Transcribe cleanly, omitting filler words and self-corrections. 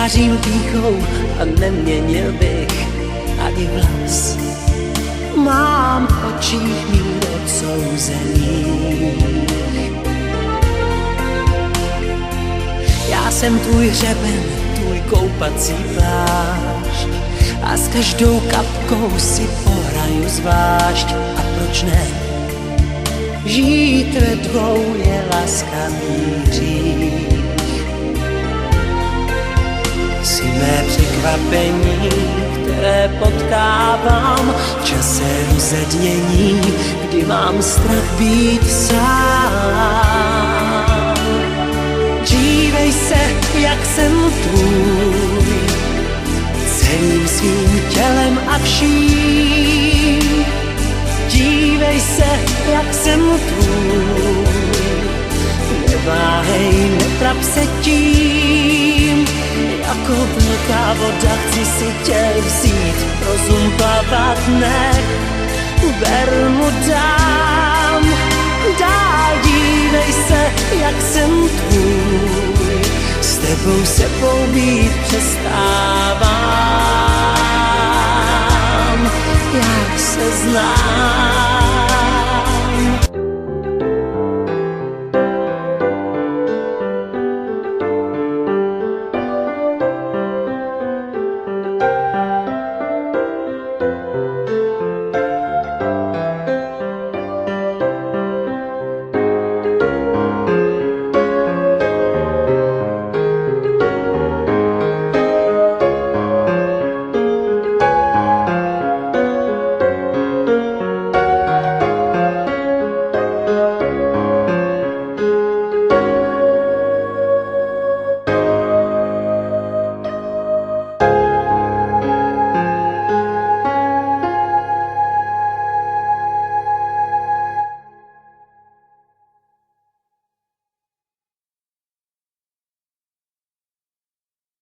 zářím pýchou a neměnil bych ani vlas. Mám v očích mír odsouzených. Já jsem tvůj hřeben, tvůj koupací plášť a s každou kapkou si pohraju zvlášť. A proč ne? Žít ve dvou je laskavý hřích. Jsi mé překvapení, které potkávám v čase rozednění, kdy mám strach být sám. Dívej se, jak jsem tvůj, celým svým tělem a vším. Dívej se, jak jsem tvůj, neváhej, netrap se tím. Jako vlhká voda chci si tě vzít, rozum plavat nech, ber mu dám. Dál dívej se, jak jsem tvůj, s tebou sebou být přestám.